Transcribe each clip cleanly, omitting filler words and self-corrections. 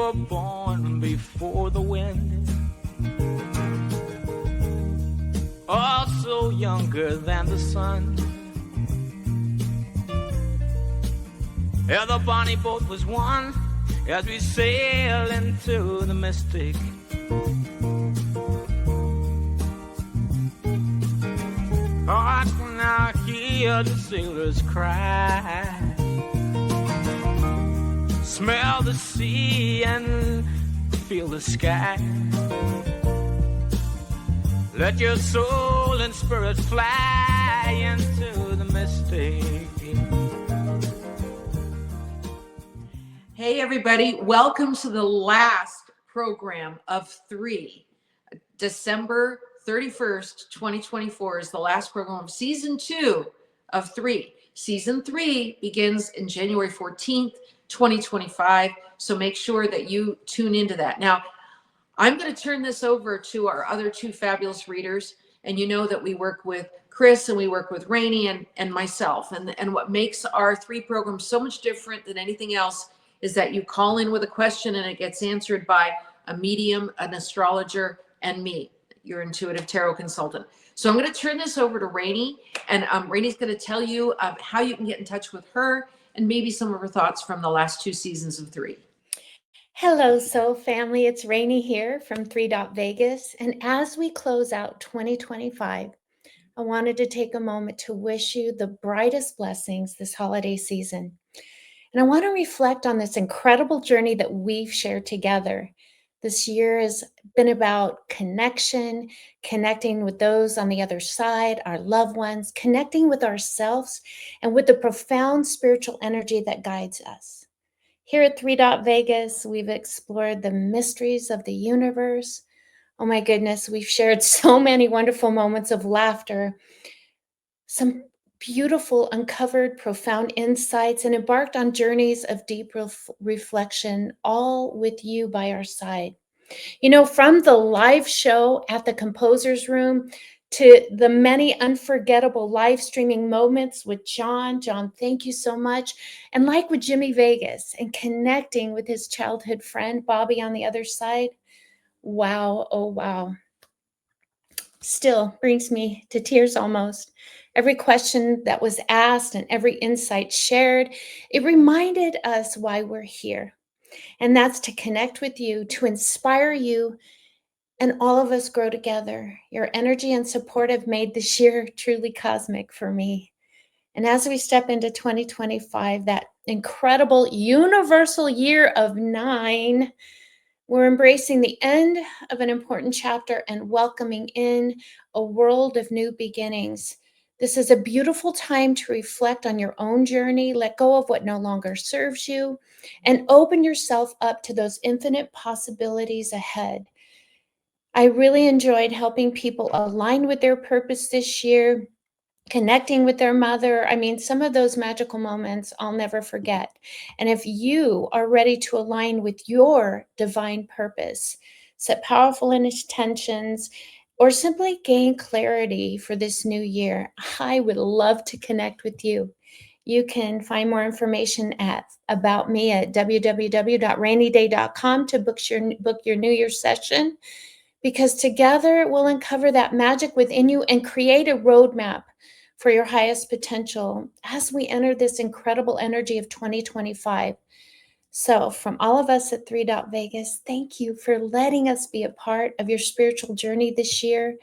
were born before the wind, also younger than the sun. Yeah, the bonnie boat was one as we sail into the mystic. Oh, I can now hear the sailors cry, smell the sea and feel the sky. Let your soul and spirit fly into the mystic. Hey everybody, welcome to the last program of 3. December 31st, 2024 is the last program of season 2 of 3. Season 3 begins in January 14th, 2025. So make sure that you tune into that. Now, I'm going to turn this over to our other 2 fabulous readers. And you know that we work with Chris and we work with Rainey and myself. And what makes our 3 programs so much different than anything else is that you call in with a question and it gets answered by a medium, an astrologer, and me, your intuitive tarot consultant. So I'm going to turn this over to Rainey, and Rainey's going to tell you how you can get in touch with her and maybe some of her thoughts from the last 2 seasons of 3. Hello, Soul Family. It's Rainey here from 3 Vegas. And as we close out 2025, I wanted to take a moment to wish you the brightest blessings this holiday season. And I want to reflect on this incredible journey that we've shared together. This year has been about connection, connecting with those on the other side, our loved ones, connecting with ourselves, and with the profound spiritual energy that guides us. Here at 3 Vegas, we've explored the mysteries of the universe. Oh my goodness, we've shared so many wonderful moments of laughter, some beautiful, uncovered, profound insights, and embarked on journeys of deep reflection, all with you by our side. You know, from the live show at the Composer's Room to the many unforgettable live streaming moments with John. John, thank you so much. And like with Jimmy Vegas and connecting with his childhood friend, Bobby, on the other side. Wow, oh wow. Still brings me to tears almost. Every question that was asked and every insight shared, it reminded us why we're here. And that's to connect with you, to inspire you, and all of us grow together. Your energy and support have made this year truly cosmic for me. And as we step into 2025, that incredible universal year of 9, we're embracing the end of an important chapter and welcoming in a world of new beginnings. This is a beautiful time to reflect on your own journey, let go of what no longer serves you, and open yourself up to those infinite possibilities ahead. I really enjoyed helping people align with their purpose this year, connecting with their mother. I mean, some of those magical moments I'll never forget. And if you are ready to align with your divine purpose, set powerful intentions, or simply gain clarity for this new year, I would love to connect with you. You can find more information about me at WWDBTV.com to book your New Year's session, because together we'll uncover that magic within you and create a roadmap for your highest potential as we enter this incredible energy of 2025. So from all of us at 3 Vegas, thank you for letting us be a part of your spiritual journey this year.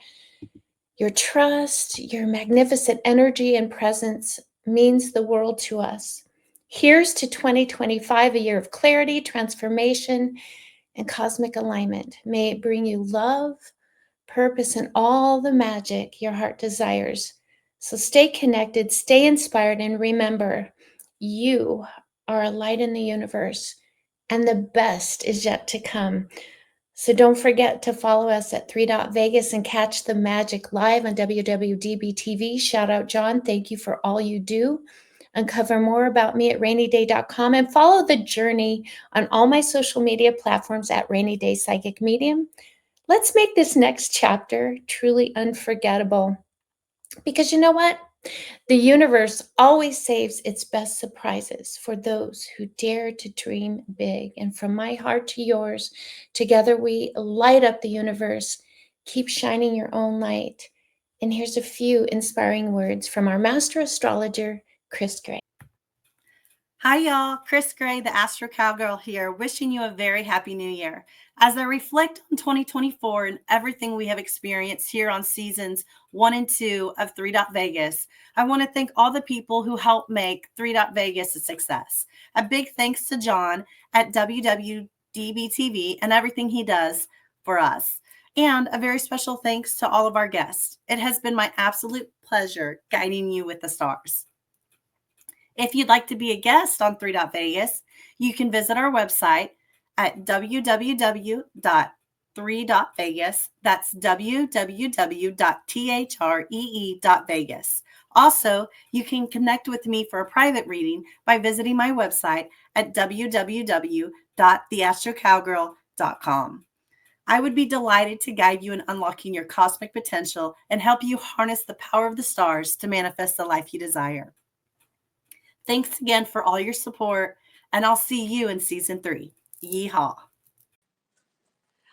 Your trust, your magnificent energy and presence means the world to us. Here's to 2025, a year of clarity, transformation, and cosmic alignment. May it bring you love, purpose, and all the magic your heart desires. So stay connected, stay inspired, and remember, you are a light in the universe, and the best is yet to come. So don't forget to follow us at 3 Vegas and catch the magic live on WWDBTV. Shout out, John. Thank you for all you do. Uncover more about me at rainyday.com and follow the journey on all my social media platforms at Rainy Day Psychic Medium. Let's make this next chapter truly unforgettable. Because you know what? The universe always saves its best surprises for those who dare to dream big. And from my heart to yours, together we light up the universe. Keep shining your own light. And here's a few inspiring words from our master astrologer, Chris Gray. Hi, y'all. Chris Gray, the Astro Cowgirl here, wishing you a very happy new year. As I reflect on 2024 and everything we have experienced here on seasons 1 and 2 of 3. Vegas, I want to thank all the people who helped make 3. Vegas a success. A big thanks to John at WWDBTV and everything he does for us. And a very special thanks to all of our guests. It has been my absolute pleasure guiding you with the stars. If you'd like to be a guest on 3. Vegas, you can visit our website at www.3.vegas. That's www.three.vegas. Also, you can connect with me for a private reading by visiting my website at www.theastrocowgirl.com. I would be delighted to guide you in unlocking your cosmic potential and help you harness the power of the stars to manifest the life you desire. Thanks again for all your support, and I'll see you in season 3. Yeehaw.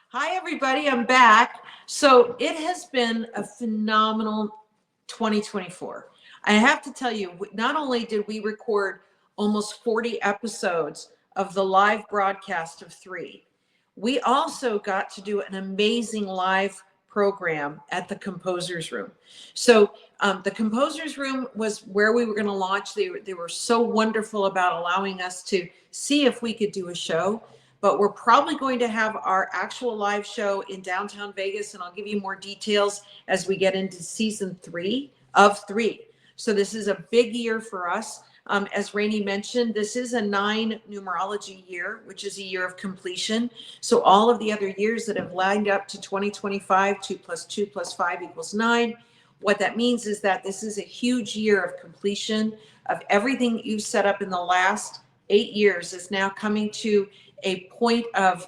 Hi, everybody. I'm back. So it has been a phenomenal 2024. I have to tell you, not only did we record almost 40 episodes of the live broadcast of 3, we also got to do an amazing live program at the Composer's Room. So the Composer's Room was where we were going to launch. They were so wonderful about allowing us to see if we could do a show. But we're probably going to have our actual live show in downtown Vegas, and I'll give you more details as we get into season 3 of 3. So this is a big year for us. As Rainey mentioned, this is a 9 numerology year, which is a year of completion. So all of the other years that have lined up to 2025, 2 + 2 + 5 = 9. What that means is that this is a huge year of completion of everything that you've set up in the last 8 years is now coming to a point of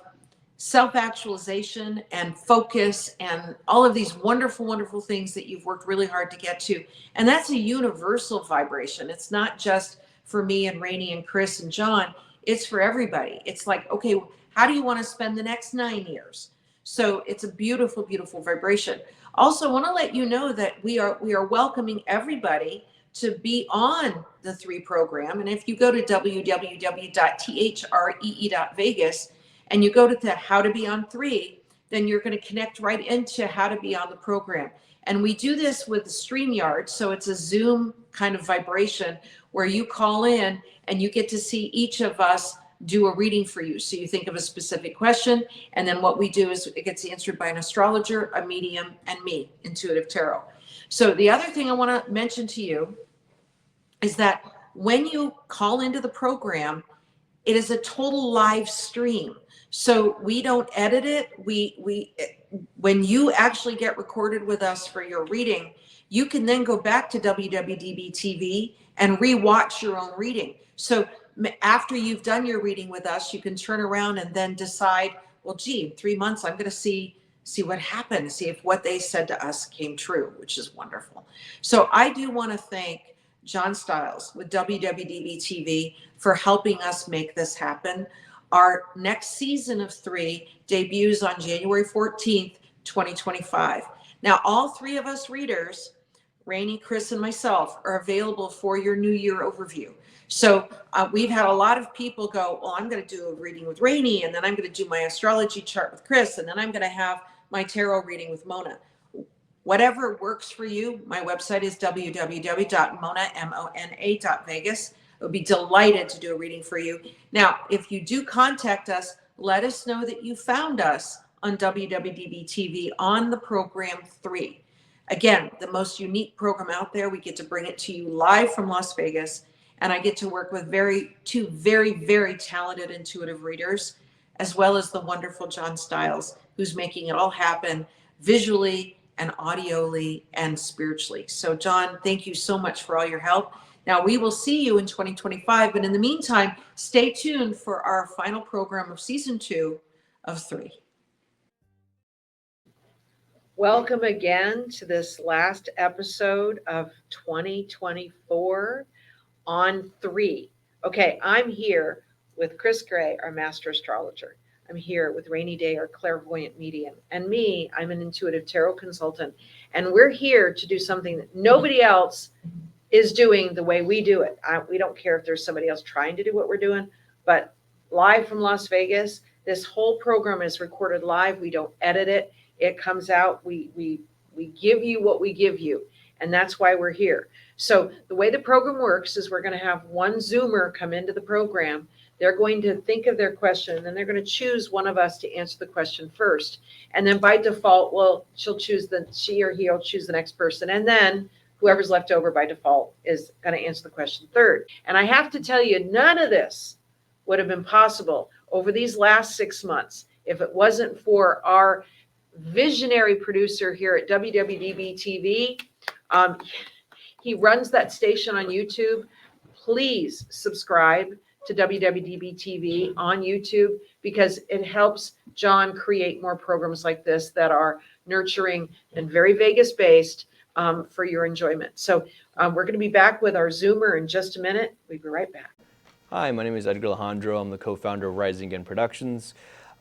self-actualization and focus and all of these wonderful, wonderful things that you've worked really hard to get to. And that's a universal vibration. It's not just for me and Rainey and Chris and John. It's for everybody. It's like, okay, how do you want to spend the next 9 years? So it's a beautiful, beautiful vibration. Also, I want to let you know that we are welcoming everybody to be on the 3 program. And if you go to www.three.vegas and you go to the How to Be on 3, then you're going to connect right into how to be on the program. And we do this with StreamYard. So it's a Zoom kind of vibration where you call in and you get to see each of us do a reading for you. So you think of a specific question, and then what we do is it gets answered by an astrologer, a medium, and me, Intuitive Tarot. So the other thing I want to mention to you is that when you call into the program, it is a total live stream. So we don't edit it. When you actually get recorded with us for your reading, you can then go back to WWDBTV and rewatch your own reading. So after you've done your reading with us, you can turn around and then decide, well, gee, in 3 months, I'm going to see what happened, see if what they said to us came true, which is wonderful. So I do want to thank John Stiles with WWDBTV for helping us make this happen. Our next season of 3 debuts on January 14th, 2025. Now, all 3 of us readers, Rainey, Chris, and myself, are available for your New Year overview. So we've had a lot of people go, well, I'm going to do a reading with Rainey, and then I'm going to do my astrology chart with Chris, and then I'm going to have my tarot reading with Mona. Whatever works for you, my website is www.mona.vegas. I would be delighted to do a reading for you. Now, if you do contact us, let us know that you found us on WWDB-TV on the program 3. Again, the most unique program out there. We get to bring it to you live from Las Vegas, and I get to work with two very, very talented intuitive readers, as well as the wonderful John Stiles, who's making it all happen visually and audioly and spiritually. So John, thank you so much for all your help. Now we will see you in 2025, but in the meantime, stay tuned for our final program of season 2 of 3. Welcome again to this last episode of 2024 on 3. Okay, I'm here with Chris Gray, our master astrologer. I'm here with Rainy Day, our clairvoyant medium. And me, I'm an intuitive tarot consultant. And we're here to do something that nobody else is doing the way we do it. We don't care if there's somebody else trying to do what we're doing, but live from Las Vegas, this whole program is recorded live. We don't edit it. It comes out. We give you what we give you, and that's why we're here. So the way the program works is we're going to have one Zoomer come into the program. They're going to think of their question, and then they're going to choose one of us to answer the question first. And then by default, well, she or he'll choose the next person, and then whoever's left over by default is going to answer the question third. And I have to tell you, none of this would have been possible over these last 6 months if it wasn't for our visionary producer here at WWDBTV. He runs that station on YouTube. Please subscribe to WWDBTV on YouTube because it helps John create more programs like this that are nurturing and very Vegas based for your enjoyment. So we're going to be back with our Zoomer in just a minute. We'll be right back. Hi, my name is Edgar Alejandro. I'm the co-founder of Rising Again Productions.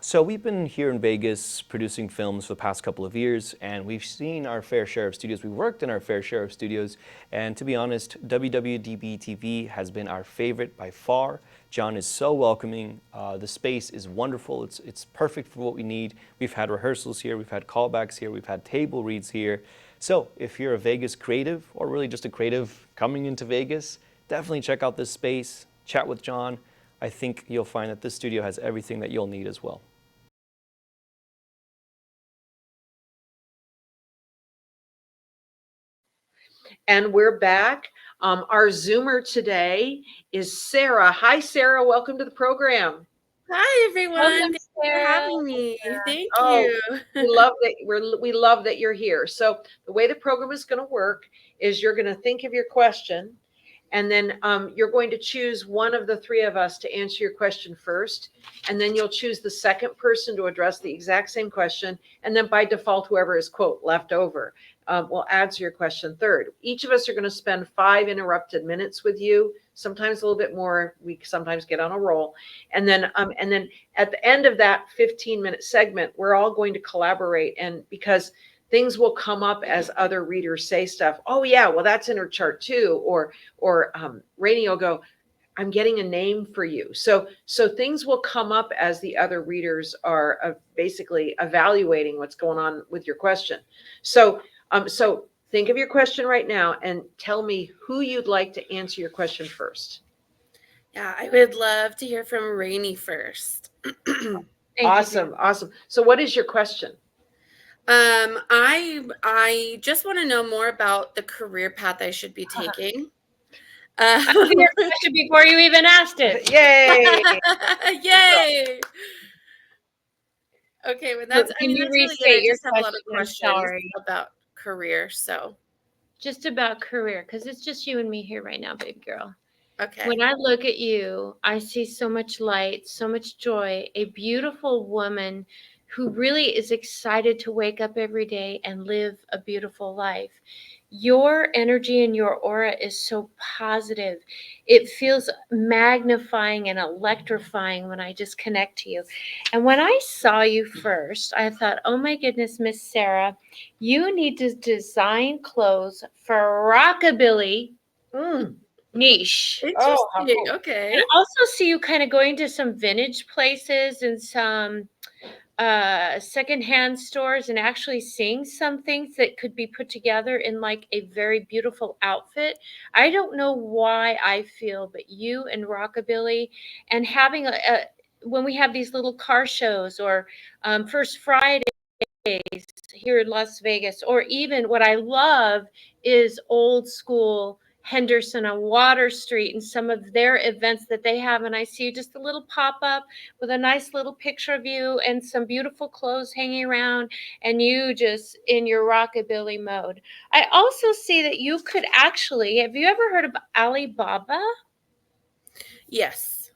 So we've been here in Vegas producing films for the past couple of years, and we've seen our fair share of studios. We've worked in our fair share of studios, and to be honest, WWDBTV has been our favorite by far. John is so welcoming. The space is wonderful. It's perfect for what we need. We've had rehearsals here. We've had callbacks here. We've had table reads here. So if you're a Vegas creative, or really just a creative coming into Vegas, definitely check out this space. Chat with John. I think you'll find that this studio has everything that you'll need as well. And we're back. Our Zoomer today is Sara. Hi, Sara. Welcome to the program. Hi, everyone. Welcome, Thanks for Sarah. having me. Thank Oh, you. we love that you're here. So the way the program is going to work is you're going to think of your question, and then you're going to choose one of the three of us to answer your question first, and then you'll choose the second person to address the exact same question, and then by default, whoever is, quote, left over will answer your question third. Each of us are going to spend 5 interrupted minutes with you, sometimes a little bit more. We sometimes get on a roll. And then at the end of that 15-minute segment, we're all going to collaborate, and because things will come up as other readers say stuff. Oh yeah, well that's in her chart too. Or Rainey will go, I'm getting a name for you. So things will come up as the other readers are basically evaluating what's going on with your question. So think of your question right now and tell me who you'd like to answer your question first. Yeah, I would love to hear from Rainey first. Awesome. So what is your question? I just want to know more about the career path I should be taking. Your question before you even asked it. Yay! Yay! Okay, well that's. Can you really restate good. I your just have a lot of question? I'm questions sorry. about career. So Just about career, because it's just you and me here right now, baby girl. okay. When I look at you, I see so much light, so much joy, a beautiful woman who really is excited to wake up every day and live a beautiful life. Your energy and your aura is so positive. It feels magnifying and electrifying when I just connect to you. And when I saw you first, I thought, oh my goodness, Miss Sara, you need to design clothes for rockabilly niche. Interesting. Okay. I also see you kind of going to some vintage places and some secondhand stores and actually seeing some things that could be put together in like a very beautiful outfit. I don't know why I feel, but you and rockabilly and having when we have these little car shows or First Friday here in Las Vegas, or even what I love is old school Henderson on Water Street and some of their events that they have. And I see just a little pop up with a nice little picture of you and some beautiful clothes hanging around, and you just in your rockabilly mode. I also see that you could actually, have you ever heard of Alibaba? Yes.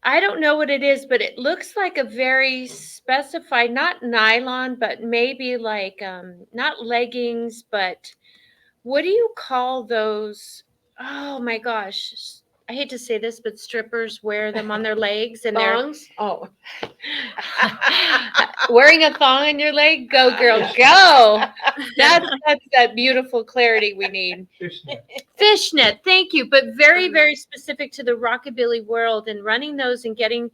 I don't know what it is, but it looks like a very specified, not nylon, but maybe like not leggings, but what do you call those? Oh my gosh. I hate to say this, but strippers wear them on their legs and they're Thongs? Oh. wearing a thong on your leg. Go girl, go. That's that beautiful clarity we need. Fishnet, thank you. But very, very specific to the rockabilly world, and running those and getting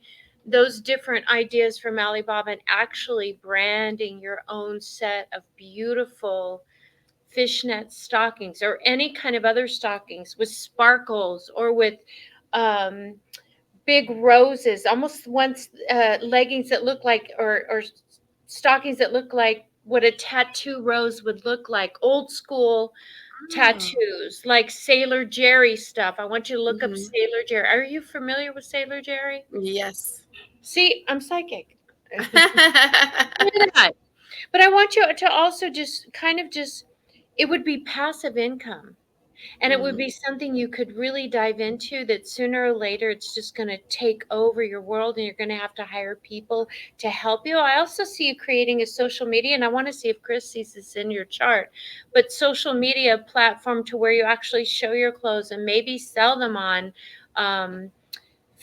those different ideas from Alibaba and actually branding your own set of beautiful fishnet stockings or any kind of other stockings with sparkles or with um, big roses, almost once leggings that look like or stockings that look like what a tattoo rose would look like, old school tattoos, like Sailor Jerry stuff. I want you to look up Mhm. Sailor Jerry. Are you familiar with Sailor Jerry? Yes. See, I'm psychic. Look at that. But I want you to also just kind of just, it would be passive income. And it would be something you could really dive into that sooner or later it's just going to take over your world and you're going to have to hire people to help you. I also see you creating a social media, and I want to see if Chris sees this in your chart, but social media platform to where you actually show your clothes and maybe sell them on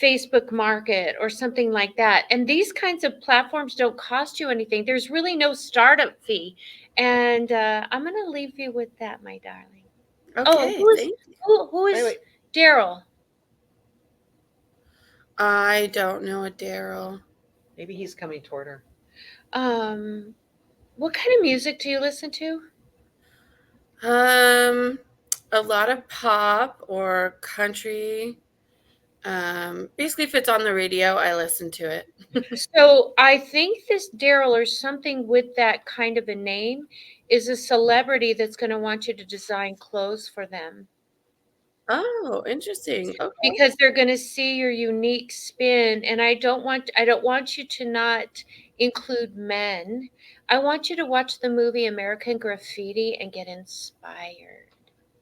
Facebook Market or something like that. And these kinds of platforms don't cost you anything. There's really no startup fee. And I'm going to leave you with that, my darling. Oh, Okay, who thank you. is Wait. Daryl? I don't know a Daryl. Maybe he's coming toward her. What kind of music do you listen to? A lot of pop or country. Basically, if it's on the radio, I listen to it. So I think this Daryl or something with that kind of a name is a celebrity that's going to want you to design clothes for them. Oh, interesting. Okay. Because they're going to see your unique spin, and I don't want you to not include men. I want you to watch the movie American Graffiti and get inspired.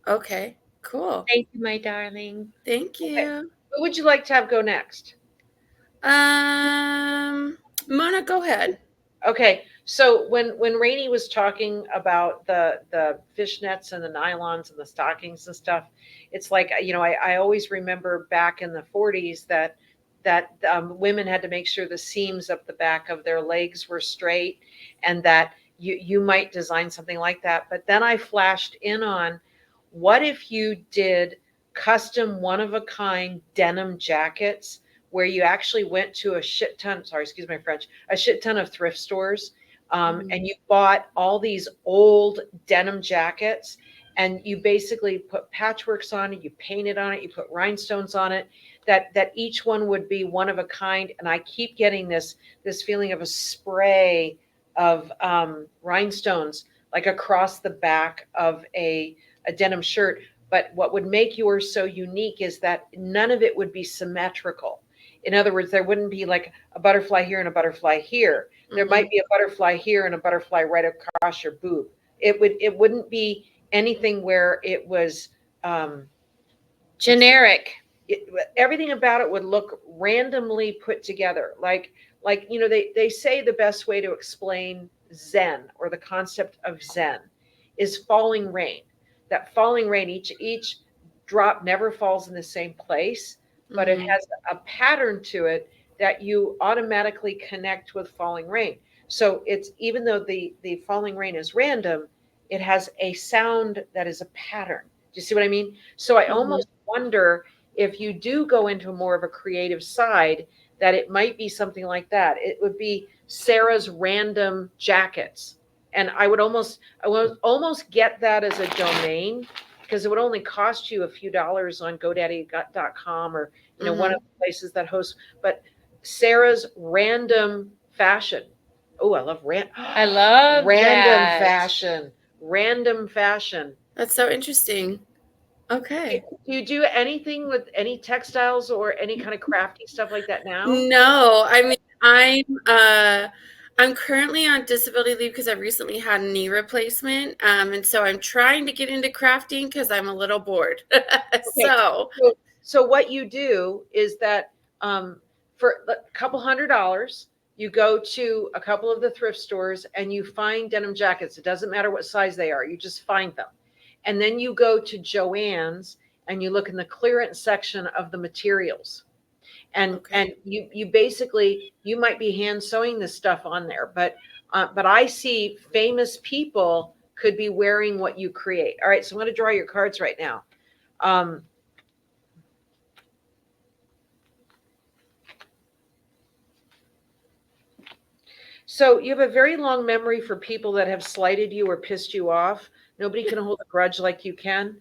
Okay. Cool. Thank you, my darling. Thank Okay. you. Who would you like to have go next? Mona, go ahead. Okay, so when Rainey was talking about the fishnets and the nylons and the stockings and stuff, it's like, you know, I always remember back in the 40s that women had to make sure the seams up the back of their legs were straight, and that you might design something like that. But then I flashed in on, what if you did custom one of a kind denim jackets where you actually went to a shit ton, sorry, excuse my French, a shit ton of thrift stores, and you bought all these old denim jackets, and you basically put patchworks on it, you painted on it, you put rhinestones on it, that each one would be one of a kind. And I keep getting this feeling of a spray of rhinestones like across the back of a denim shirt. But what would make yours so unique is that none of it would be symmetrical. In other words, there wouldn't be like a butterfly here and a butterfly here. There might be a butterfly here and a butterfly right across your boob. It wouldn't be anything where it was Generic. everything about it would look randomly put together. Like you know, they say the best way to explain Zen, or the concept of Zen, is falling rain. That falling rain, each drop never falls in the same place, but it has a pattern to it that you automatically connect with falling rain. So it's, even though the falling rain is random, it has a sound that is a pattern. Do you see what I mean? So I almost wonder if you do go into more of a creative side, that it might be something like that. It would be Sarah's random jackets. And I would almost get that as a domain, because it would only cost you a few dollars on GoDaddy.com, or you know, one of the places that hosts. But Sarah's random fashion. Oh, I love I love that. fashion. Random fashion. That's so interesting. Okay. Do you do anything with any textiles or any kind of crafty stuff like that now? No, I mean, I'm currently on disability leave because I recently had a knee replacement. And so I'm trying to get into crafting because I'm a little bored. So what you do is that for a couple $100, you go to a couple of the thrift stores and you find denim jackets. It doesn't matter what size they are. You just find them. And then you go to Joann's and you look in the clearance section of the materials. And you basically, you might be hand sewing this stuff on there, but I see famous people could be wearing what you create. All right, so I'm going to draw your cards right now. So you have a very long memory for people that have slighted you or pissed you off. Nobody can hold a grudge like you can.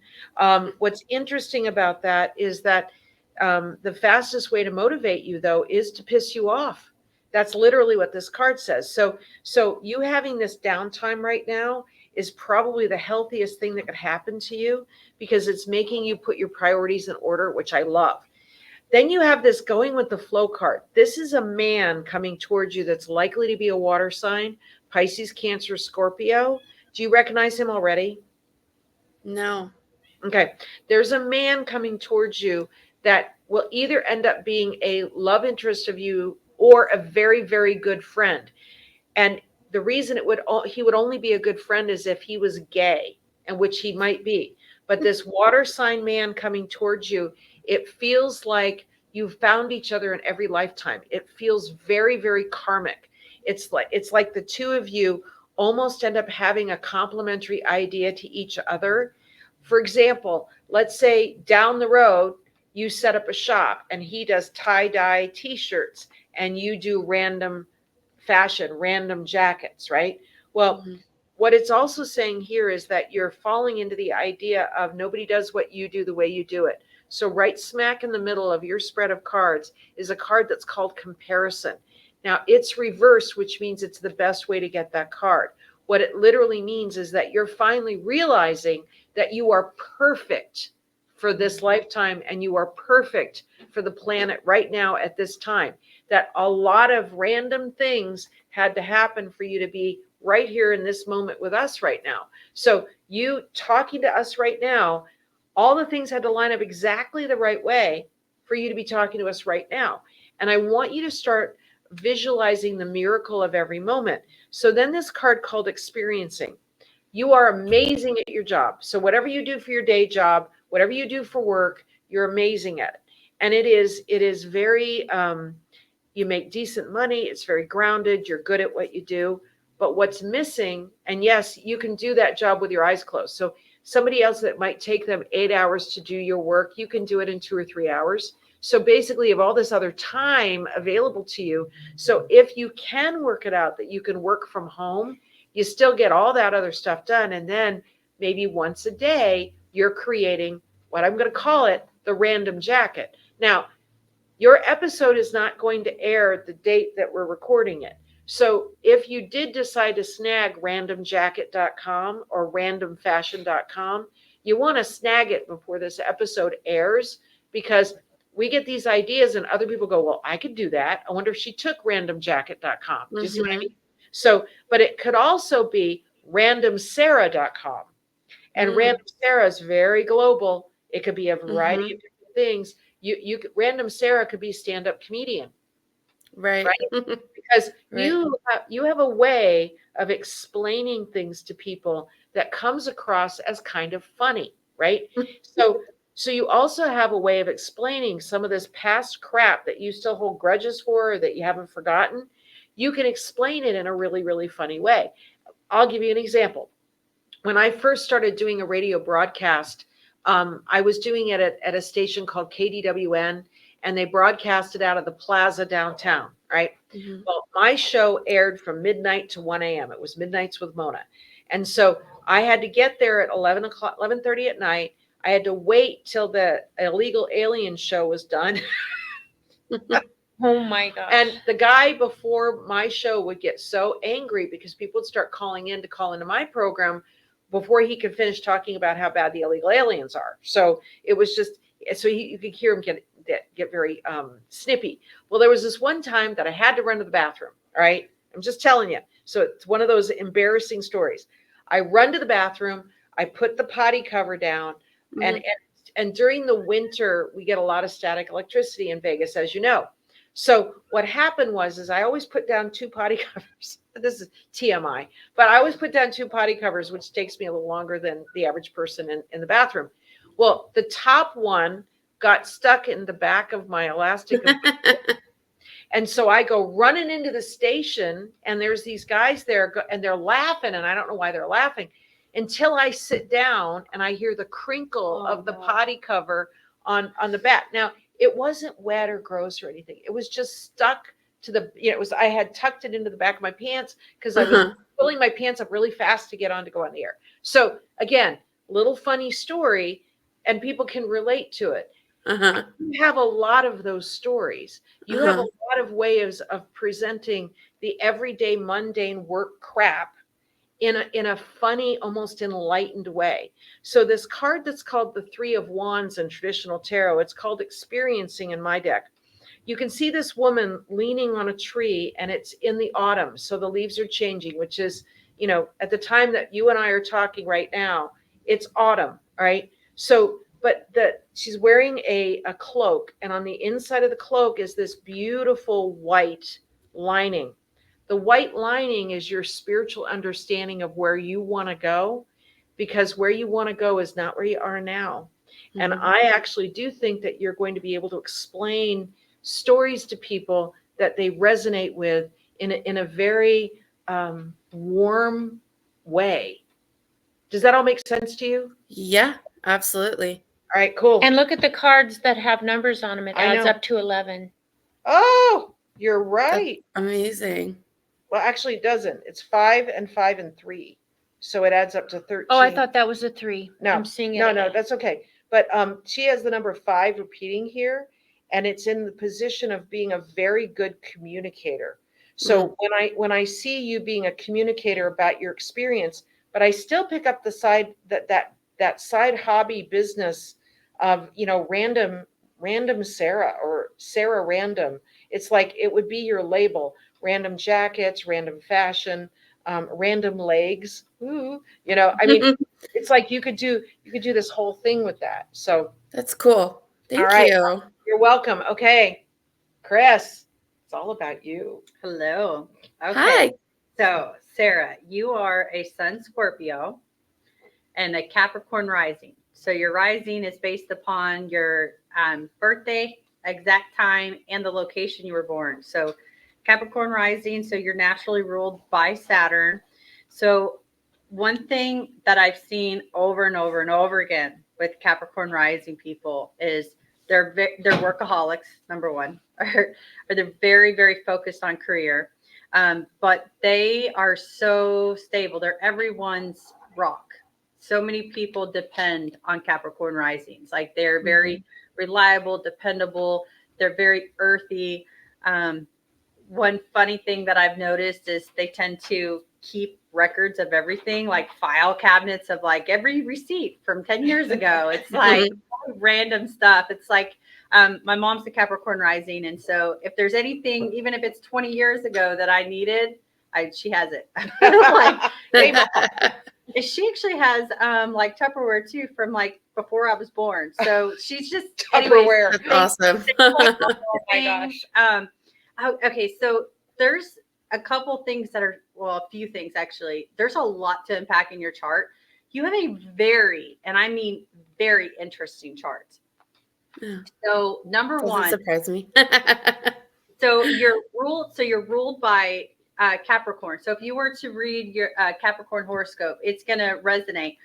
What's interesting about that is that the fastest way to motivate you, though, is to piss you off. That's literally what this card says. So you having this downtime right now is probably the healthiest thing that could happen to you, because it's making you put your priorities in order, which I love. Then you have this going with the flow card. This is a man coming towards you that's likely to be a water sign, Pisces, Cancer, Scorpio. Do you recognize him already? No. Okay. There's a man coming towards you that will either end up being a love interest of you or a very, very good friend. And the reason he would only be a good friend is if he was gay, and which he might be. But this water sign man coming towards you, it feels like you found each other in every lifetime. It feels very, very karmic. It's like the two of you almost end up having a complementary idea to each other. For example, let's say down the road, you set up a shop and he does tie-dye t-shirts and you do random fashion, random jackets, right? Well, what it's also saying here is that you're falling into the idea of nobody does what you do the way you do it. So right smack in the middle of your spread of cards is a card that's called comparison. Now it's reversed, which means it's the best way to get that card. What it literally means is that you're finally realizing that you are perfect for this lifetime and you are perfect for the planet right now at this time. That a lot of random things had to happen for you to be right here in this moment with us right now. So you talking to us right now, all the things had to line up exactly the right way for you to be talking to us right now. And I want you to start visualizing the miracle of every moment. So then this card called experiencing. You are amazing at your job. So whatever you do for your day job, whatever you do for work, you're amazing at it. And it is very, you make decent money. It's very grounded. You're good at what you do. But what's missing, and yes, you can do that job with your eyes closed. So somebody else that might take them 8 hours to do your work, you can do it in 2 or 3 hours. So basically, you have all this other time available to you. So if you can work it out that you can work from home, you still get all that other stuff done. And then maybe once a day, you're creating what I'm going to call it the random jacket. Now, your episode is not going to air the date that we're recording it. So if you did decide to snag randomjacket.com or randomfashion.com, you want to snag it before this episode airs, because we get these ideas and other people go, well, I could do that. I wonder if she took randomjacket.com. Do you see what I mean? So, but it could also be randomsara.com. And Random Sara is very global. It could be a variety of different things. Random Sara could be stand-up comedian. Right. Because you have a way of explaining things to people that comes across as kind of funny, right? So you also have a way of explaining some of this past crap that you still hold grudges for or that you haven't forgotten. You can explain it in a really, really funny way. I'll give you an example. When I first started doing a radio broadcast, I was doing it at a station called KDWN, and they broadcasted out of the plaza downtown, right? Well, my show aired from midnight to 1 a.m. It was Midnights with Mona. And so I had to get there at 11:30 at night. I had to wait till the Illegal Alien show was done. Oh my gosh. And the guy before my show would get so angry because people would start calling into my program before he could finish talking about how bad the illegal aliens are. So it was just, so you could hear him get very snippy. Well, there was this one time that I had to run to the bathroom. All right. I'm just telling you. So it's one of those embarrassing stories. I run to the bathroom. I put the potty cover down. And during the winter, we get a lot of static electricity in Vegas, as you know. So what happened is I always put down 2 potty covers. This is TMI, but I always put down 2 potty covers, which takes me a little longer than the average person in the bathroom. Well, the top one got stuck in the back of my elastic. And so I go running into the station, and there's these guys there, and they're laughing, and I don't know why they're laughing, until I sit down and I hear the crinkle of the potty cover on the back. Now, it wasn't wet or gross or anything. It was just stuck to the, I had tucked it into the back of my pants because I was pulling my pants up really fast to go on the air. So again, little funny story, and people can relate to it. You have a lot of those stories. You have a lot of ways of presenting the everyday mundane work crap in a funny, almost enlightened way. So this card that's called the 3 of Wands in traditional tarot, it's called Experiencing in my deck. You can see this woman leaning on a tree, and it's in the autumn. So the leaves are changing, which is, at the time that you and I are talking right now, it's autumn, right? So, but she's wearing a cloak, and on the inside of the cloak is this beautiful white lining. The white lining is your spiritual understanding of where you want to go, because where you want to go is not where you are now. And I actually do think that you're going to be able to explain stories to people that they resonate with in a very warm way. Does that all make sense to you? Yeah, absolutely. All right, cool. And look at the cards that have numbers on them. It adds up to 11. Oh, you're right. That's amazing. Well, actually, it doesn't. It's 5 and 5 and 3. So it adds up to 13. Oh, I thought that was a 3. No, I'm seeing it. No, that's okay. But she has the number 5 repeating here, and it's in the position of being a very good communicator. So when I see you being a communicator about your experience, but I still pick up the side that side hobby business of, random Sara, or Sara Random. It's like it would be your label: random jackets, random fashion, random legs. Ooh, I mean, it's like you could do this whole thing with that. So that's cool. Thank you. You're welcome. Okay, Chris, it's all about you. Hello. Okay. Hi. So, Sara, you are a Sun Scorpio and a Capricorn rising. So your rising is based upon your birthday, exact time, and the location you were born. So Capricorn rising, so you're naturally ruled by Saturn. So one thing that I've seen over and over and over again with Capricorn rising people is they're workaholics, number one, or they're very, very focused on career. But they are so stable. They're everyone's rock. So many people depend on Capricorn risings. Like, they're very reliable, dependable. They're very earthy. One funny thing that I've noticed is they tend to keep records of everything, like file cabinets of like every receipt from 10 years ago. It's like random stuff. It's like, my mom's a Capricorn rising. And so if there's anything, even if it's 20 years ago that I needed, she has it. She actually has like Tupperware too, from like before I was born. So she's just Tupperware. That's awesome. Oh my gosh. Okay, so there's a couple things that are, well, a few things actually. There's a lot to unpack in your chart. You have a very, and I mean very, interesting chart. Yeah. So number Doesn't one, surprise me. so you're ruled by Capricorn. So if you were to read your Capricorn horoscope, it's going to resonate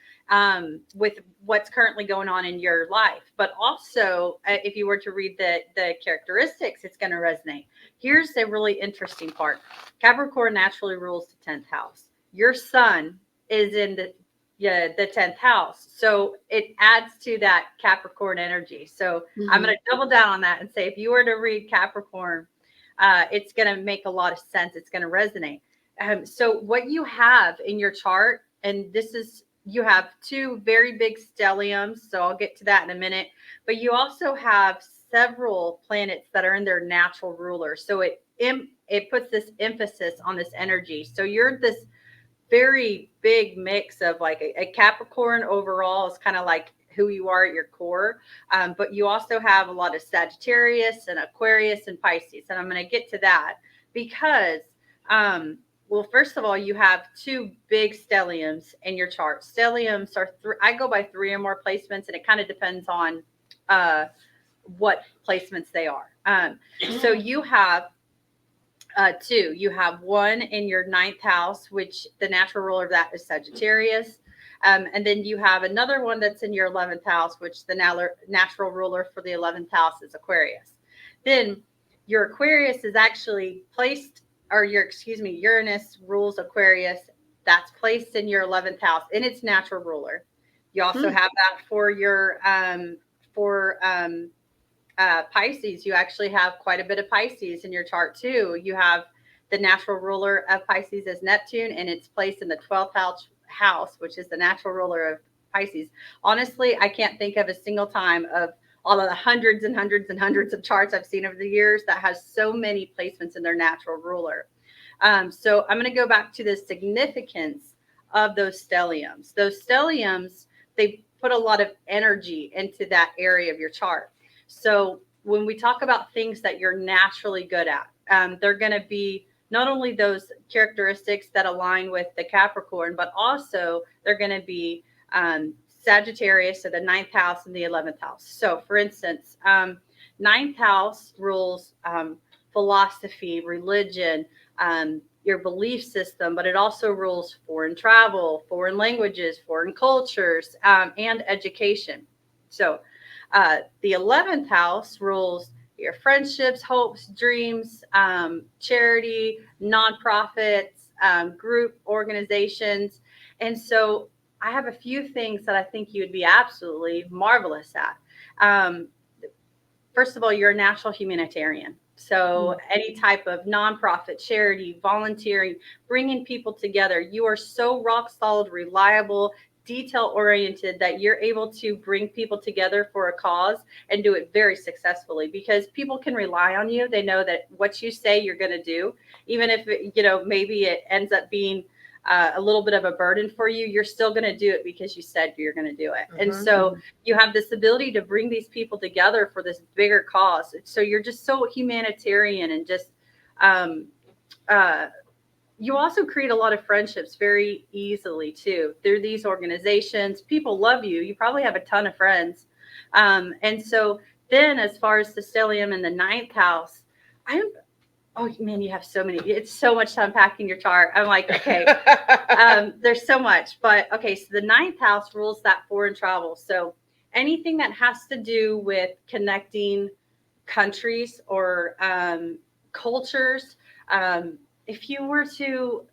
with what's currently going on in your life. But also, if you were to read the characteristics, it's going to resonate. Here's a really interesting part. Capricorn naturally rules the 10th house. Your sun is in the 10th house. So it adds to that Capricorn energy. So I'm going to double down on that and say, if you were to read Capricorn, it's going to make a lot of sense. It's going to resonate. So what you have in your chart, and this is, you have 2 very big stelliums. So I'll get to that in a minute, but you also have several planets that are in their natural ruler. So it puts this emphasis on this energy. So you're this very big mix of like a Capricorn overall is kind of like who you are at your core. But you also have a lot of Sagittarius and Aquarius and Pisces. And I'm going to get to that because, well, first of all, you have two big stelliums in your chart. Stelliums are, I go by 3 or more placements, and it kind of depends on what placements they are. So you have 2. You have 1 in your 9th house, which the natural ruler of that is Sagittarius. And then you have another one that's in your 11th house, which the natural ruler for the 11th house is Aquarius. Then your Aquarius is actually placed, or Uranus rules Aquarius. That's placed in your 11th house in its natural ruler. You also have that for your Pisces. You actually have quite a bit of Pisces in your chart too. You have the natural ruler of Pisces as Neptune, and it's placed in the 12th house, which is the natural ruler of Pisces. Honestly, I can't think of a single time of all of the hundreds and hundreds and hundreds of charts I've seen over the years that has so many placements in their natural ruler. So I'm going to go back to the significance of those stelliums. Those stelliums, they put a lot of energy into that area of your chart. So when we talk about things that you're naturally good at, they're going to be not only those characteristics that align with the Capricorn, but also they're going to be Sagittarius, so the 9th house and the 11th house. So for instance, 9th house rules philosophy, religion, your belief system, but it also rules foreign travel, foreign languages, foreign cultures, and education. So the 11th house rules your friendships, hopes, dreams, charity, nonprofits, group organizations. And so I have a few things that I think you would be absolutely marvelous at. First of all, you're a natural humanitarian. So any type of nonprofit, charity, volunteering, bringing people together, you are so rock solid, reliable, detail oriented that you're able to bring people together for a cause and do it very successfully, because people can rely on you. They know that what you say you're going to do, even if maybe it ends up being a little bit of a burden for you, you're still going to do it because you said you're going to do it. And so you have this ability to bring these people together for this bigger cause. So you're just so humanitarian, and just you also create a lot of friendships very easily too through these organizations. People love you. You probably have a ton of friends. And so then as far as the stellium in the 9th house, oh man, you have so many. It's so much to unpack in your chart. I'm like, okay, there's so much. But okay, so the 9th house rules that foreign travel. So anything that has to do with connecting countries or cultures, if you were to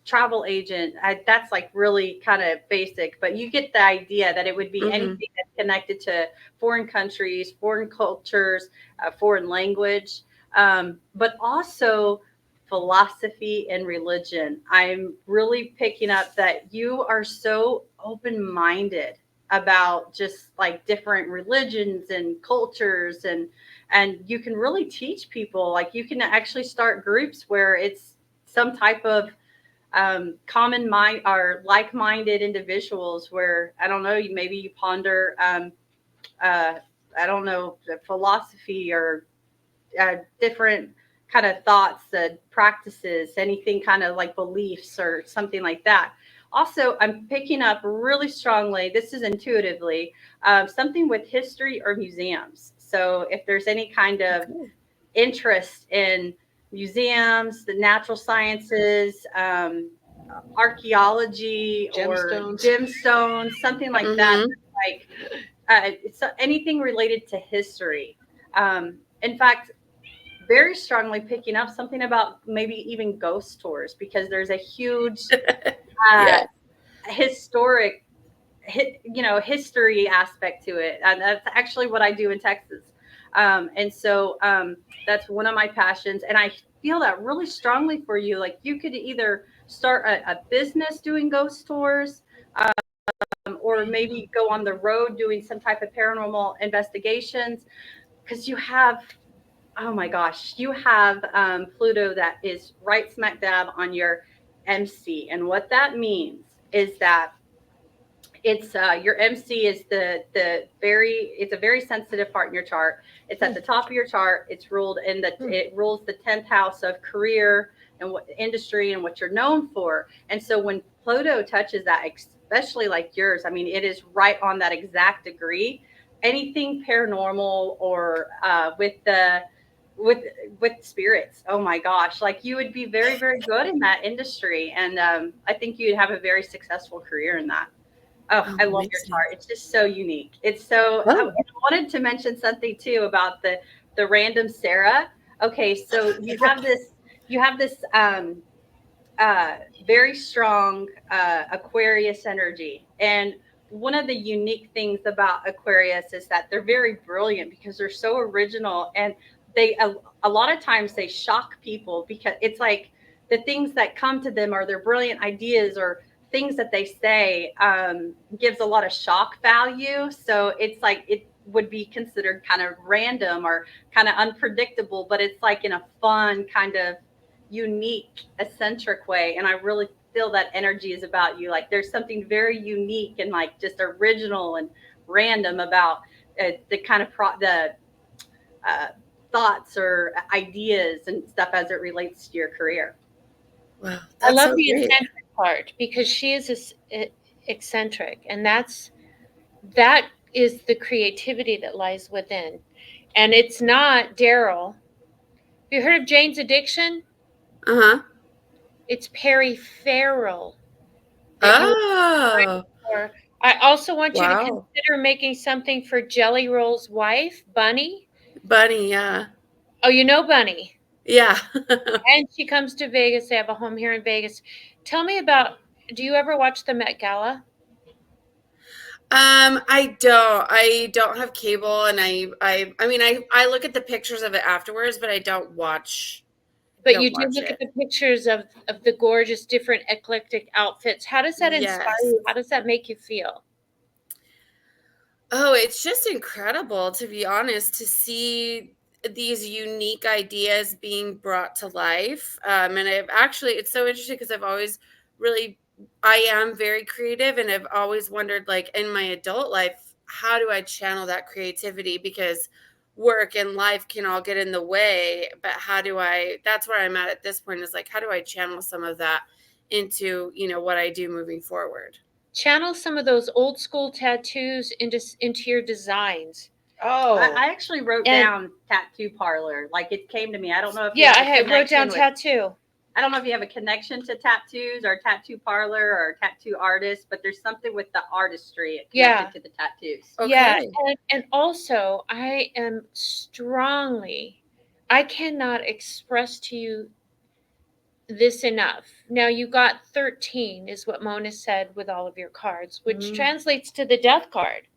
travel agent, that's like really kind of basic, but you get the idea that it would be anything that's connected to foreign countries, foreign cultures, foreign language, but also philosophy and religion. I'm really picking up that you are so open-minded about just like different religions and cultures, and you can really teach people. Like you can actually start groups where it's some type of common mind or like-minded individuals where, I don't know, maybe you ponder I don't know, the philosophy or different kind of thoughts and practices, anything kind of like beliefs or something like that. Also, I'm picking up really strongly, this is intuitively, something with history or museums. So if there's any kind of interest in museums, the natural sciences, archaeology, or gemstones, something like that, like it's anything related to history. In fact, very strongly picking up something about maybe even ghost tours, because there's a huge historic history aspect to it, and that's actually what I do in Texas. And so that's one of my passions, and I feel that really strongly for you. Like you could either start a business doing ghost tours, or maybe go on the road doing some type of paranormal investigations, because you have, oh my gosh, you have Pluto that is right smack dab on your MC. And what that means is that It's your MC is it's a very sensitive part in your chart. It's at the top of your chart. It's ruled in it rules the 10th house of career and what industry and what you're known for. And so when Pluto touches that, especially like yours, I mean, it is right on that exact degree. Anything paranormal or with spirits, oh my gosh, like you would be very, very good in that industry. And I think you'd have a very successful career in that. Oh, I love your chart. It's just so unique. It's so. I wanted to mention something too about the random Sara. Okay, so you have this very strong Aquarius energy, and one of the unique things about Aquarius is that they're very brilliant because they're so original, and they a lot of times they shock people because it's like the things that come to them are their brilliant ideas or things that they say gives a lot of shock value. So it's like it would be considered kind of random or kind of unpredictable, but it's like in a fun kind of unique, eccentric way. And I really feel that energy is about you. Like there's something very unique and like just original and random about the kind of thoughts or ideas and stuff as it relates to your career. Wow, I love so the great. eccentric part because she is eccentric, and that is the creativity that lies within. And it's not Daryl. Have you heard of Jane's Addiction? Uh-huh. It's peripheral. Oh, I also want you to wow. consider making something for Jelly Roll's wife, Bunny. Bunny, yeah. Oh, you know Bunny. Yeah. And she comes to Vegas. They have a home here in Vegas. Tell me about, do you ever watch the Met Gala? I don't have cable, and I mean I look at the pictures of it afterwards, but I don't watch. But you do watch look it. at the pictures of the gorgeous, different, eclectic outfits. How does that inspire Yes. you? How does that make you feel? Oh, it's just incredible, to be honest, to see these unique ideas being brought to life. And it's so interesting because I've always I am very creative, and I've always wondered, like, in my adult life, how do I channel that creativity? Because work and life can all get in the way, but that's where I'm at this point, is like, how do I channel some of that into, what I do moving forward? Channel some of those old school tattoos into your designs. I actually wrote down tattoo parlor. Like it came to me. I don't know if I wrote down tattoo. I don't know if you have a connection to tattoos or tattoo parlor or tattoo artist, but there's something with the artistry connected to the tattoos. Okay. Yeah, and also I cannot express to you this enough. Now you got 13 is what Mona said with all of your cards, which translates to the death card.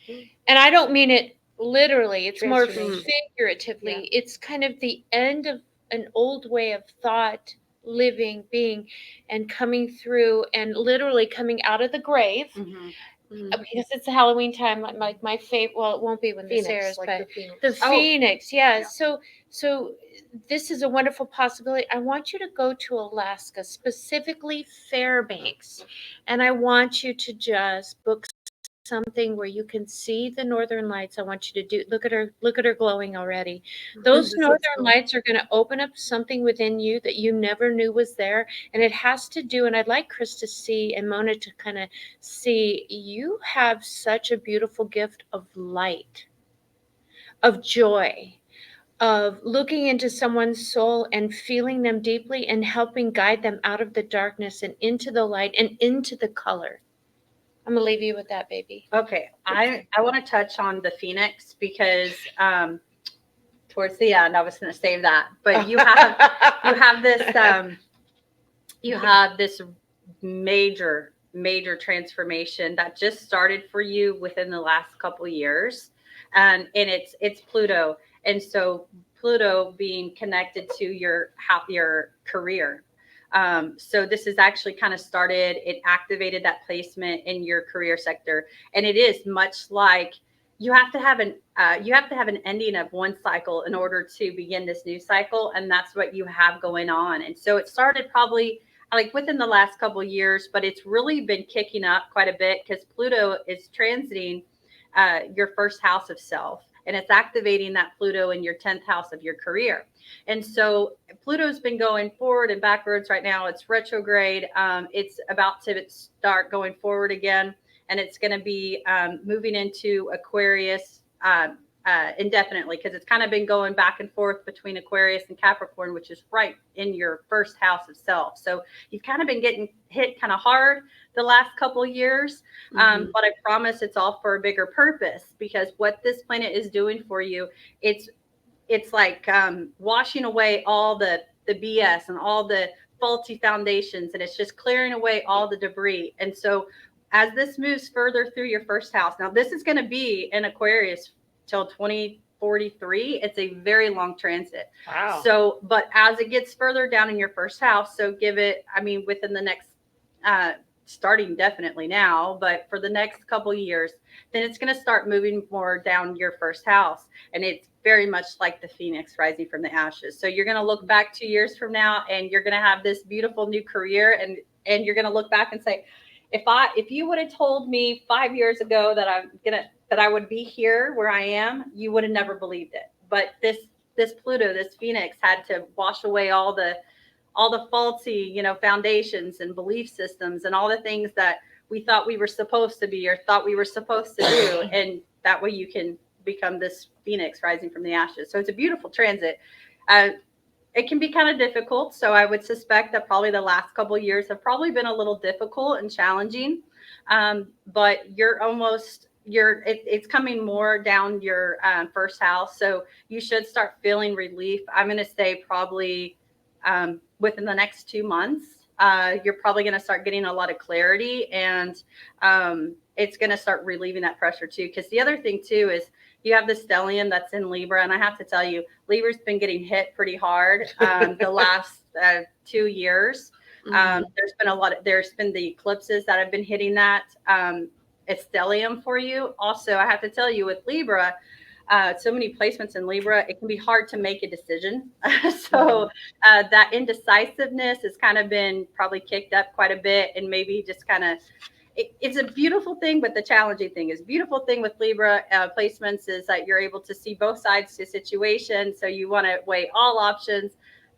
And I don't mean it literally, it's more figuratively. Yeah. It's kind of the end of an old way of thought, living, being, and coming through and literally coming out of the grave. Because it's the Halloween time, like my favorite. Well, it won't be when this airs, like but the Phoenix. Yeah. So this is a wonderful possibility. I want you to go to Alaska, specifically Fairbanks, and I want you to just book something where you can see the northern lights. I want you to look at her glowing already. Those northern lights are going to open up something within you that you never knew was there, and it has to do, and I'd like Chris to see and Mona to kind of see, you have such a beautiful gift of light, of joy, of looking into someone's soul and feeling them deeply and helping guide them out of the darkness and into the light and into the color. I'm gonna leave you with that, baby. Okay. I want to touch on the Phoenix because towards the end I was going to save that, but you have this major transformation that just started for you within the last couple of years, and it's Pluto, and so Pluto being connected to your career. So this is actually kind of started, it activated that placement in your career sector. And it is much like you have to have an ending of one cycle in order to begin this new cycle. And that's what you have going on. And so it started probably like within the last couple of years, but it's really been kicking up quite a bit because Pluto is transiting your first house of self, and it's activating that Pluto in your 10th house of your career. And so Pluto's been going forward and backwards right now. It's retrograde. It's about to start going forward again, and it's going to be moving into Aquarius indefinitely, because it's kind of been going back and forth between Aquarius and Capricorn, which is right in your first house of self. So you've kind of been getting hit kind of hard the last couple of years. But I promise it's all for a bigger purpose, because what this planet is doing for you, it's like washing away all the BS and all the faulty foundations, and it's just clearing away all the debris. And so as this moves further through your first house, now this is going to be in Aquarius till 2043. It's a very long transit. Wow. So, but as it gets further down in your first house, so give it, I mean, within the next, starting definitely now, but for the next couple of years, then it's going to start moving more down your first house. And it's very much like the phoenix rising from the ashes. So you're going to look back 2 years from now, and you're going to have this beautiful new career, and you're going to look back and say, if you would have told me 5 years ago that I would be here where I am, you would have never believed it. But this Pluto, this Phoenix, had to wash away all the faulty, foundations and belief systems and all the things that we thought we were supposed to be or thought we were supposed to do. And that way you can become this Phoenix rising from the ashes. So it's a beautiful transit. It can be kind of difficult. So I would suspect that probably the last couple of years have probably been a little difficult and challenging. But it's coming more down your first house. So you should start feeling relief. I'm going to say probably within the next 2 months, you're probably going to start getting a lot of clarity, and it's going to start relieving that pressure too. Because the other thing too is you have the stellium that's in Libra, and I have to tell you, Libra's been getting hit pretty hard the last 2 years. There's been the eclipses that have been hitting that. It's stellium for you. Also, I have to tell you, with Libra, so many placements in Libra, it can be hard to make a decision. So that indecisiveness has kind of been probably kicked up quite a bit, and maybe just kind of, it's a beautiful thing, but the challenging thing is, beautiful thing with Libra placements is that you're able to see both sides to a situation. So you want to weigh all options.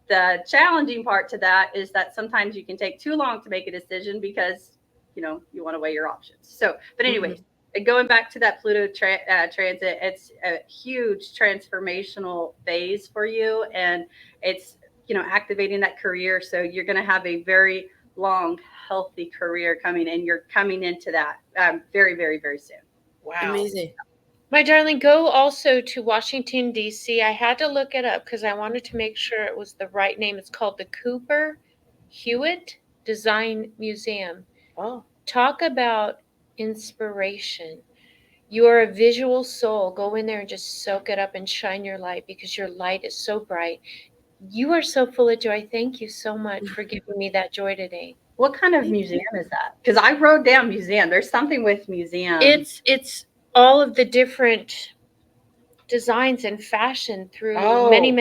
The challenging part to that is that sometimes you can take too long to make a decision because, you want to weigh your options. So, but anyways, going back to that Pluto transit, it's a huge transformational phase for you, and it's, activating that career. So you're going to have a very long, healthy career coming, and you're coming into that very, very, very soon. Wow. Amazing. My darling, go also to Washington, D.C. I had to look it up because I wanted to make sure it was the right name. It's called the Cooper Hewitt Design Museum. Oh. Talk about inspiration. You're a visual soul. Go in there and just soak it up and shine your light, because your light is so bright. You are so full of joy. Thank you so much for giving me that joy today. What kind of museum is that? Because I wrote down museum. There's something with museum. It's all of the different designs and fashion through many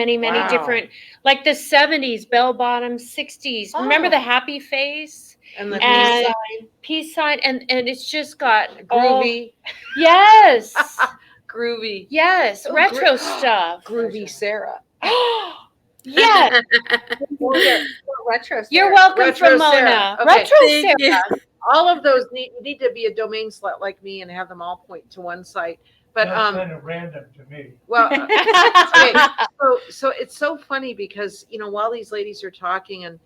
different, like the 70s, bell bottoms, 60s. Remember the happy face? And the peace sign, and it's just got groovy. Yes. Groovy. Yes. Retro stuff. Groovy Sara. Yes. Retro. You're welcome, Retro from Mona. Sarah. Okay. Retro Thank Sarah. All of those need to be a domain slut like me and have them all point to one site. But That's kind of random to me. well, okay. So it's so funny because while these ladies are talking, and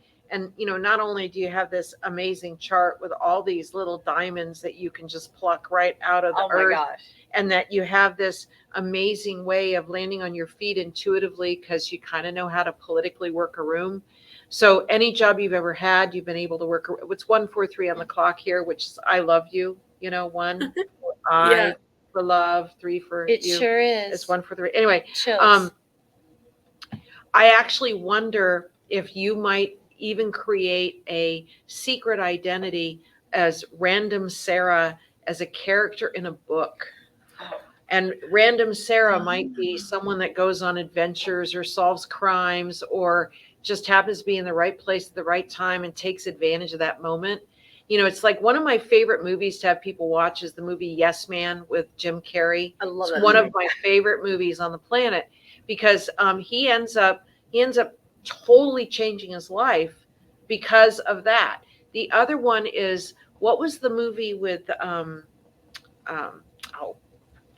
not only do you have this amazing chart with all these little diamonds that you can just pluck right out of the earth, and that you have this amazing way of landing on your feet intuitively because you kind of know how to politically work a room. So any job you've ever had, you've been able to work. It's 143 on the clock here, which is I love you. 1 for I for love, 3 for It you. sure is. It's 1 for 3. Anyway, Chills. I actually wonder if you might even create a secret identity as Random Sara as a character in a book. And Random Sara might be someone that goes on adventures or solves crimes or just happens to be in the right place at the right time and takes advantage of that moment. You know, it's like one of my favorite movies to have people watch is the movie Yes Man with Jim Carrey. I love It's that one movie. of my favorite movies on the planet because he ends up totally changing his life because of that. The other one is, what was the movie with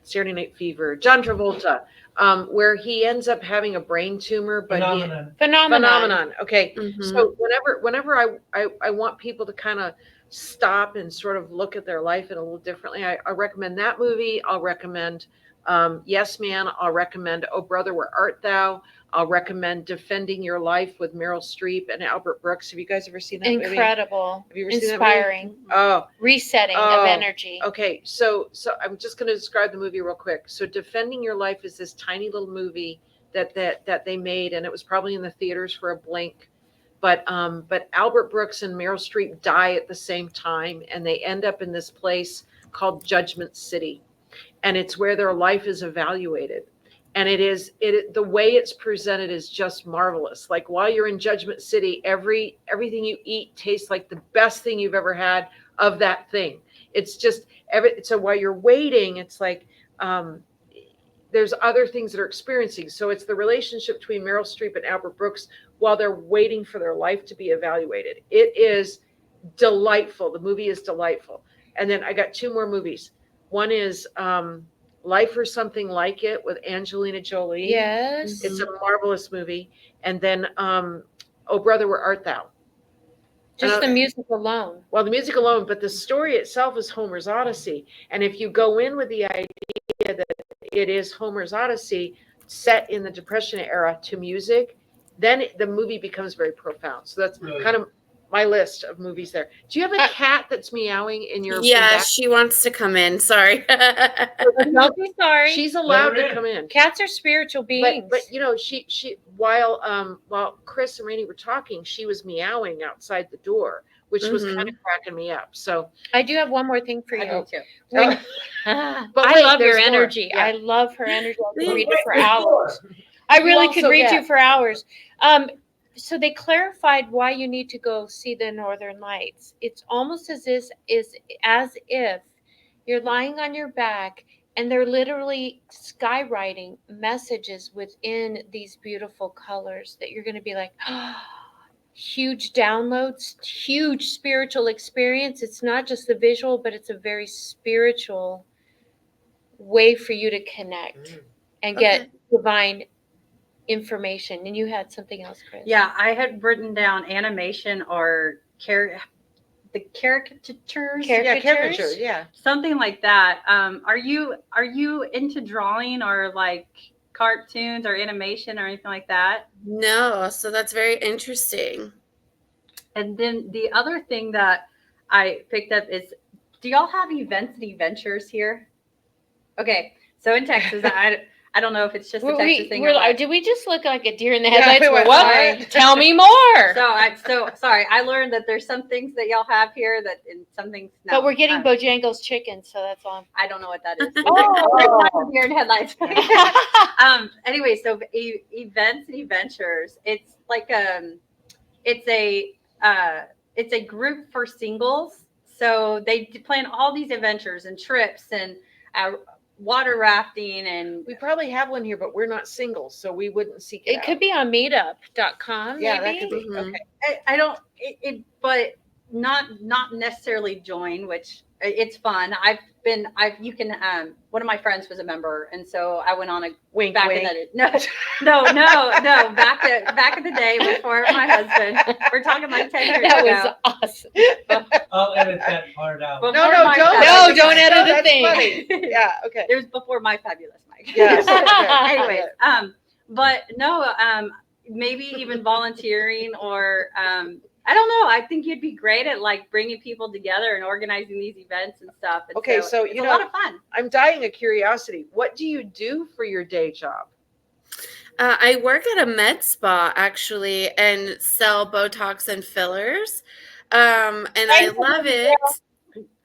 Saturday Night Fever, John Travolta, where he ends up having a brain tumor, but Phenomenon. Okay. So whenever I want people to kind of stop and sort of look at their life in a little differently, I recommend that movie. I'll recommend Yes Man. I'll recommend Oh Brother, Where Art Thou? I'll recommend Defending Your Life with Meryl Streep and Albert Brooks. Have you guys ever seen that movie? Incredible. Have you ever seen that movie? Inspiring. Oh, Resetting of energy. okay. So I'm just going to describe the movie real quick. So Defending Your Life is this tiny little movie that they made, and it was probably in the theaters for a blink. But Albert Brooks and Meryl Streep die at the same time, and they end up in this place called Judgment City, and it's where their life is evaluated. And the way it's presented is just marvelous. Like while you're in Judgment City, everything you eat tastes like the best thing you've ever had of that thing. It's just so while you're waiting, it's like there's other things that are experiencing. So it's the relationship between Meryl Streep and Albert Brooks while they're waiting for their life to be evaluated. It is delightful. The movie is delightful. And then I got two more movies. One is Life or Something Like It with Angelina Jolie. Yes. It's a marvelous movie. And then Oh Brother, Where Art Thou? Just the music alone. Well, the music alone, but the story itself is Homer's Odyssey. And if you go in with the idea that it is Homer's Odyssey set in the Depression era to music, then the movie becomes very profound. So that's kind of my list of movies there. Do you have a cat that's meowing in your? Yeah, she wants to come in. Sorry. Don't be sorry. She's allowed to come in. Cats are spiritual beings. But you know, she while Chris and Rainey were talking, she was meowing outside the door, which was kind of cracking me up. So I do have one more thing for you. I do too. When, But I wait, love your there's more. energy. Yeah. I love her energy. I could read it for hours. I really could also read get- you for hours. So they clarified why you need to go see the Northern Lights. It's almost as if you're lying on your back and they're literally skywriting messages within these beautiful colors that you're going to be like, oh, huge downloads, huge spiritual experience. It's not just the visual, but it's a very spiritual way for you to connect and get divine information. And you had something else, Chris. Yeah, I had written down animation or the caricatures. Yeah, caricature. Yeah. Something like that. Are you into drawing or like cartoons or animation or anything like that? No, so that's very interesting. And then the other thing that I picked up is, do y'all have events and adventures here? Okay, so in Texas, I don't know if it's just a Texas thing. Did we just look like a deer in the Yeah, headlights? we went, What? sorry. Tell me more. So sorry. I learned that there's some things that y'all have here that, and some things. No, But we're getting Bojangles chicken, so that's all. I don't know what that is. Oh. Deer in headlights. Anyway, so events and adventures. It's like it's a group for singles. So they plan all these adventures and trips and water rafting, and We probably have one here, but we're not singles, so we wouldn't seek it It could be on meetup.com. Yeah, maybe? that could be. Mhm. Okay. I don't but not necessarily join, which it's fun. You can one of my friends was a member, and so I went on a Wink, back wink. in the no back in the day before my husband. We're talking like 10 years That ago. was awesome. I'll edit that part out. Before No, my don't. fabulous- don't edit a That's thing. funny. Yeah. Okay. It was before my fabulous Mike. Yes. Okay. Anyways, but no, maybe even volunteering or I don't know. I think you'd be great at like bringing people together and organizing these events and stuff. And Okay, so it's you a know- lot of fun. I'm dying of curiosity. What do you do for your day job? I work at a med spa actually and sell Botox and fillers. And I love it.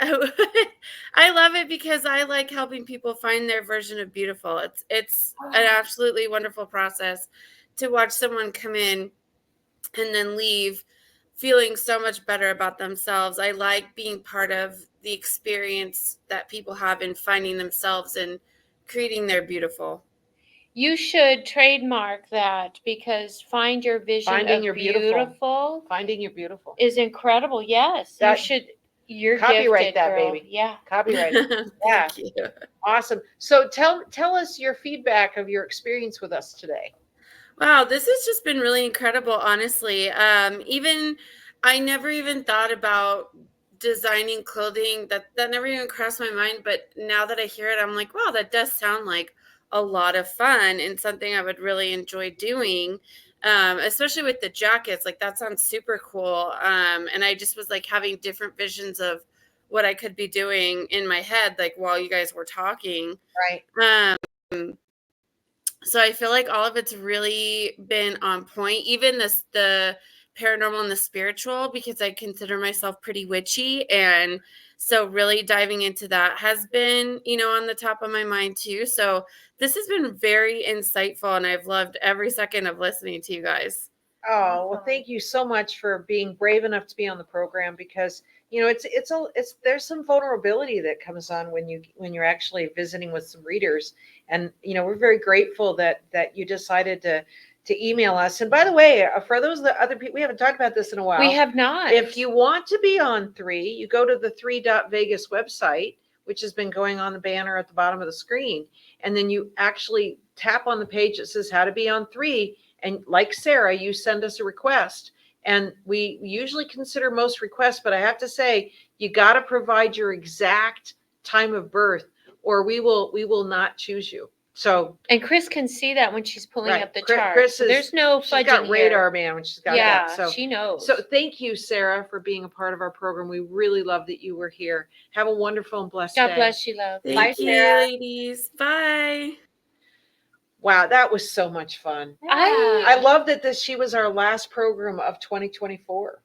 I love it because I like helping people find their version of beautiful. It's an absolutely wonderful process to watch someone come in and then leave feeling so much better about themselves. I like being part of the experience that people have in finding themselves and creating their beautiful. You should trademark that, because find your vision Finding of your beautiful. beautiful Finding your beautiful. is incredible. Yes, That- you should. You're Copyright gifted, that, girl. baby. Yeah. Copyright. Yeah. Thank you. Awesome. So tell us your feedback of your experience with us today. Wow, this has just been really incredible, honestly. Even I never even thought about designing clothing. That never even crossed my mind. But now that I hear it, I'm like, wow, that does sound like a lot of fun and something I would really enjoy doing. Especially with the jackets, like that sounds super cool. And I just was like having different visions of what I could be doing in my head, like while you guys were talking. Right. So I feel like all of it's really been on point, even the paranormal and the spiritual, because I consider myself pretty witchy. And so really diving into that has been, on the top of my mind too. So this has been very insightful, and I've loved every second of listening to you guys. Oh, well, thank you so much for being brave enough to be on the program, because it's there's some vulnerability that comes on when you're actually visiting with some readers, and we're very grateful that you decided to email us. And by the way, for those other people, we haven't talked about this in a while. We have not. If you want to be on 3, you go to the 3.Vegas website, which has been going on the banner at the bottom of the screen, and then you actually tap on the page that says how to be on 3. And like Sara, you send us a request, and we usually consider most requests, but I have to say, you got to provide your exact time of birth, or we will not choose you. So, and Chris can see that when she's pulling right. up the Chris chart. So there's no she's fudging got here. radar, man, when she's got Yeah, that. So she knows. So thank you, Sara, for being a part of our program. We really love that you were here. Have a wonderful and blessed day. God bless you, love. Thank you, Sara. ladies. Bye. Wow, that was so much fun. I I love that she was our last program of 2024.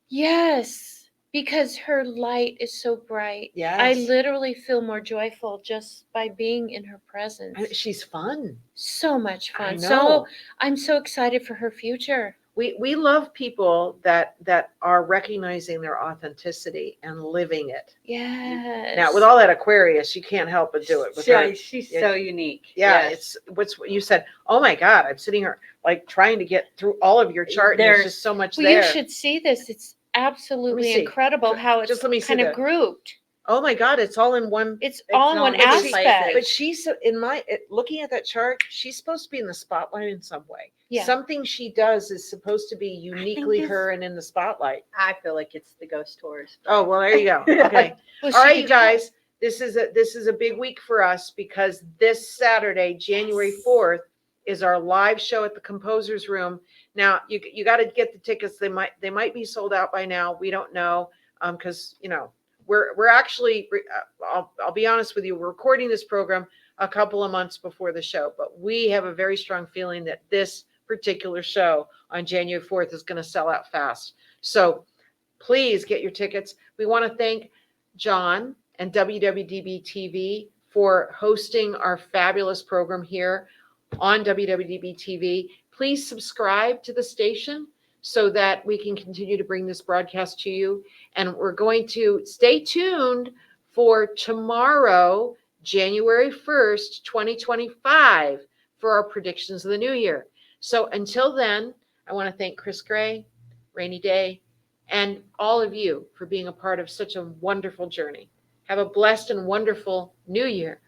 Yes, because her light is so bright. Yes. I literally feel more joyful just by being in her presence. She's fun. So much I fun. know. So I'm so excited for her future. We love people that are recognizing their authenticity and living it. Yes. Now, with all that Aquarius, you can't help but do it. With her. She's so unique. Yeah, Yes. it's what's you said. Oh my God, I'm sitting here like trying to get through all of your chart. And there's just so much Well, there. you should see this. It's absolutely see. incredible how it's Just let me see kind of that. grouped. Oh my God, it's all in one. It's all in all one in different aspect. places. But she's looking at that chart. She's supposed to be in the spotlight in some way. Yeah. Something she does is supposed to be uniquely it's- her and in the spotlight. I feel like it's the ghost tours. Oh well, there you go. Okay. Well, All she right, could you guys. This is a big week for us, because this Saturday, January 4th, is our live show at the Composers Room. Now you got to get the tickets. They might be sold out by now. We don't know, because we're actually I'll be honest with you, we're recording this program a couple of months before the show, but we have a very strong feeling that this particular show on January 4th is going to sell out fast. So please get your tickets. We want to thank John and WWDB.TV for hosting our fabulous program here on WWDB.TV. Please subscribe to the station so that we can continue to bring this broadcast to you. And we're going to stay tuned for tomorrow, January 1st, 2025, for our predictions of the new year. So until then, I want to thank Chris Gray, Rainy Day, and all of you for being a part of such a wonderful journey. Have a blessed and wonderful new year.